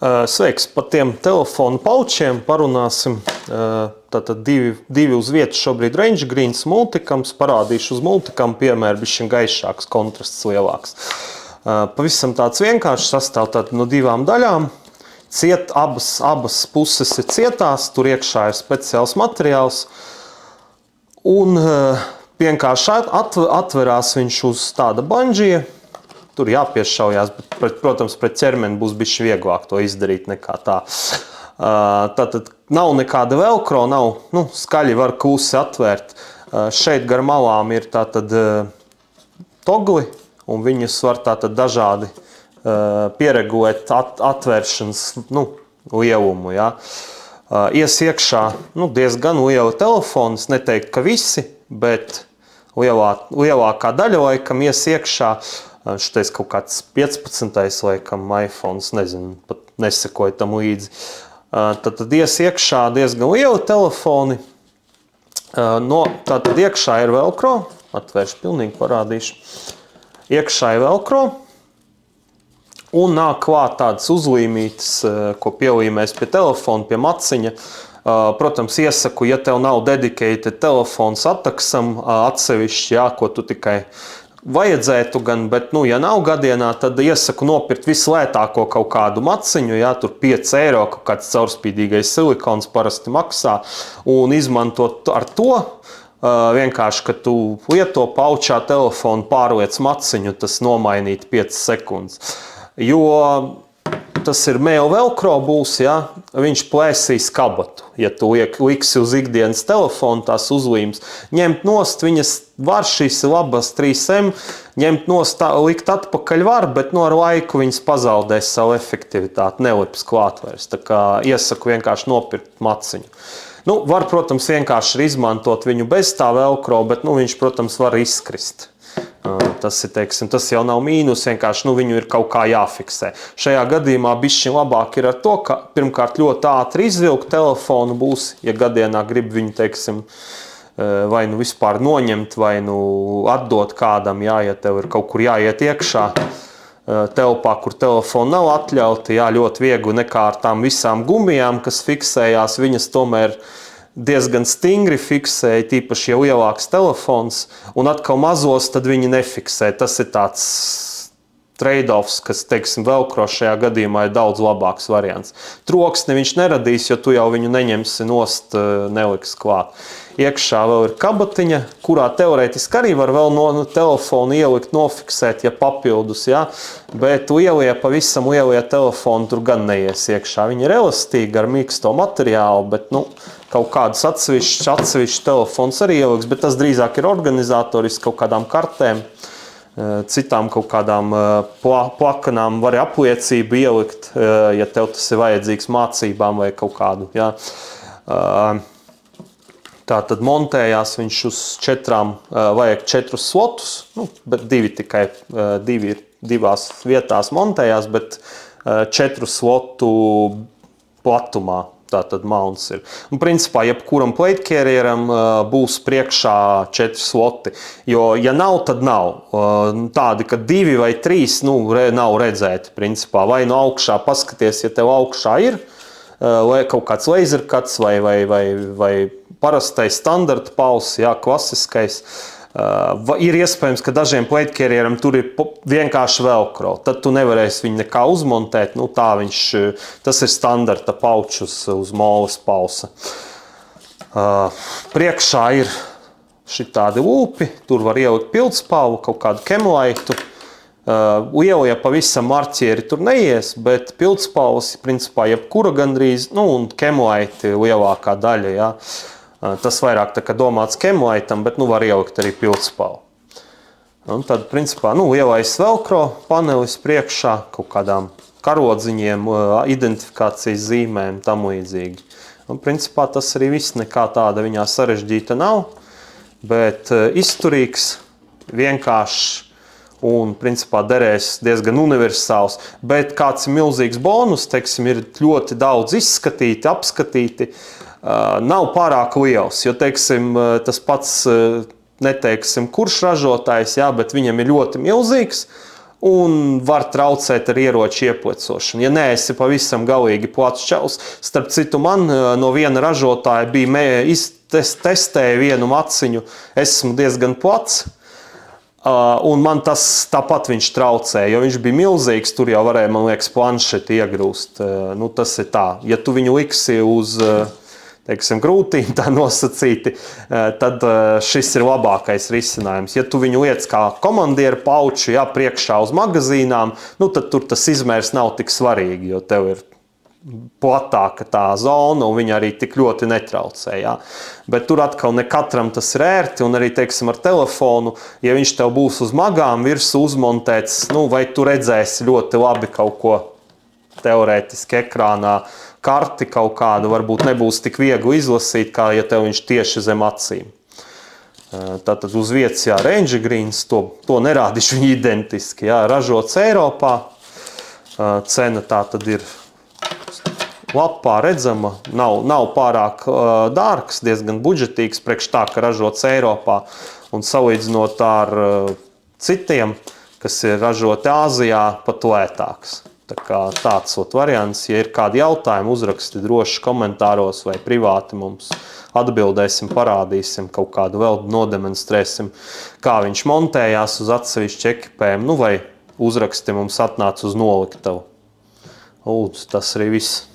Sveiks, par tiem telefonu paučiem parunāsim. Tātad divi uz vietas šobrīd range greens multikams. Parādīšu uz multikam piemēru, bišķiņ gaišāks, kontrasts lielāks. Pavisam tāds vienkāršs sastāv no divām daļām. Abas puses ir cietās, tur iekšā ir speciāls materiāls. Un vienkārši atverās viņš uz tāda banžija. Tur jāpiešaujās, bet, protams, pret ķermeni būs bišķi vieglāk to izdarīt nekā tā. Tātad nav nekāda velcro, skaļi var klusi atvērt. Šeit gar malām ir tātad togli, un viņus var tātad dažādi pieregulēt atvēršanas lielumu. Ja. Ies iekšā diezgan liela telefons, neteikt, ka visi, bet lielākā daļa laikam ies iekšā. Šitais kaut kāds 15. laikam iPhones, nezinu, pat nesekoju tam līdzi. Tad ies iekšā diezgan liela telefoni. Tātad iekšā ir velcro, atvēršu pilnīgi parādīšu. Iekšā ir velcro un nāk klāt tādas uzlīmītes, ko pielīmēs pie telefona, pie maciņa. Protams, iesaku, ja tev nav dedicated telefons ataksam atsevišķi, ko tu tikai vajadzētu gan, bet, ja nav gadienā, tad iesaku nopirkt vislētāko kaut kādu maciņu, tur 5 eiro, kaut kāds caurspīdīgais silikons parasti maksā, un izmantot ar to, vienkārši, ka tu lieto paučā telefonu, pārliec maciņu, tas nomainīt 5 sekundes. Jo tas ir mail velcro būs, viņš plēsīs kabatu. Ja tu liksi uz ikdienas telefonu, tās uzlīmes, ņemt nost, viņas var, šīs ir labas 3M, ņemt nost, likt atpakaļ var, bet ar laiku viņas pazaudēs savu efektivitāti, nelips klāt vairs. Tā kā iesaku vienkārši nopirkt maciņu. Var, protams, vienkārši izmantot viņu bez tā velcro, bet viņš, protams, var izkrist. Tas jau nav mīnus, vienkārši viņu ir kaut kā jāfiksē. Šajā gadījumā bišķiņ labāk ir ar to, ka pirmkārt ļoti ātri izvilkt telefonu būs, ja gadienā grib viņu, vai vispār noņemt, vai atdot kādam, ja tev ir kaut kur jāiet iekšā telpā, kur telefonu nav atļauti, ļoti viegli nekā ar tām visām gumijām, kas fiksējās, viņas tomēr diezgan stingri fiksēja, tīpaši jau lielāks telefons, un atkal mazos tad viņi nefiksē. Tas ir tāds trade-offs, kas, velcro šajā gadījumā ir daudz labāks variants. Troksni viņš neradīs, jo tu jau viņu neņemsi nost, neliks klāt. Iekšā vēl ir kabatiņa, kurā teorētiski arī var vēl no telefonu ielikt, nofiksēt, ja papildus, bet pavisam lielie telefoni tur gan neies iekšā. Viņi ir elastīgi ar mīksto materiālu, bet, kaut kādas atsevišķas telefons arī ieliks, bet tas drīzāk ir organizatoriski kaut kādām kartēm, citām kaut kādām plakanām var apliecību ielikt, ja tev tas ir vajadzīgs mācībām vai kaut kādu, Tātad montējās viņš uz 4 slotus, bet 2 tikai, 2 ir divās vietās montējās, bet 4 slotu platumā. Tātad mounts ir. Un principā, jebkuram plate carrieram būs priekšā 4 sloti, jo, ja nav, tad nav. Tādi, ka 2 vai 3, nav redzēti, principā. Vai augšā paskaties, ja tev augšā ir kaut kāds lasercuts vai parastais standarta pauls, klasiskais. Ir iespējams, ka dažiem plate carrieram tur ir vienkārši velcro. Tad tu nevarēsi viņu nekā uzmontēt. Tas ir standarta paučs uz moles pausa. Priekšā ir šitādi lūpi. Tur var ielikt pildspalvu, kaut kādu kemlaitu. Lielie pavisam marķieri tur neies, bet pildspalvas, principā, jebkura gandrīz, un kemlaiti lielākā daļa, Tas vairāk tā kā domāts kemlaitam, bet var ielikt arī pildspalvu. Un tad, principā, lielais velcro panelis priekšā, kaut kādām karodziņiem, identifikācijas zīmēm, tam līdzīgi. Un, principā, tas arī viss nekā tāda viņā sarežģīta nav, bet izturīgs, vienkāršs un, principā, derēs diezgan universāls. Bet kāds ir milzīgs bonus, ir ļoti daudz izskatīti, apskatīti, nav pārāk liels, jo, tas pats, neteiksim, kurš ražotājs, bet viņam ir ļoti milzīgs, un var traucēt ar ieroču ieplicošanu. Ja neesi pavisam galīgi plats čalis, starp citu man no viena ražotāja bija testēja vienu maciņu, esmu diezgan plats, un man tas tāpat viņš traucēja, jo viņš bija milzīgs, tur jau varēja, man liekas, planšeti iegrūst. Nu, tas ir tā, ja tu viņu liksi uz, teiksim, grūtīm tā nosacīti, tad šis ir labākais risinājums. Ja tu viņu liec kā komandieru pauču, jā, priekšā uz magazīnām, nu, tad tur tas izmērs nav tik svarīgi, jo tev ir platāka tā zona, un viņa arī tik ļoti netraucē. Jā. Bet tur atkal ne katram tas ir ērti, un arī, teiksim, ar telefonu, ja viņš tev būs uz magām virsū uzmontēts, nu, vai tu redzēsi ļoti labi kaut ko teorētiski ekrānā, karti kaut kādu, varbūt nebūs tik viegli izlasīt, kā ja tev viņš tieši zem acīm. Tātad uz vietas, jā, Range Greens, to nerādīšu viņi identiski, jā, ražots Eiropā, cena tā tad ir lapā redzama, nav pārāk dārgs, diezgan budžetīgs, priekš tā, ka ražots Eiropā, un salīdzinot ar citiem, kas ir ražoti Āzijā, pat lētāks. Tā kā tāds variants, ja ir kādi jautājumi, uzraksti droši komentāros vai privāti mums atbildēsim, parādīsim, kaut kādu vēl nodemonstrēsim, kā viņš montējās uz atsevišķu ekipējumu, nu vai uzraksti mums atnāc uz noliktavu. Lūdzu, tas arī viss.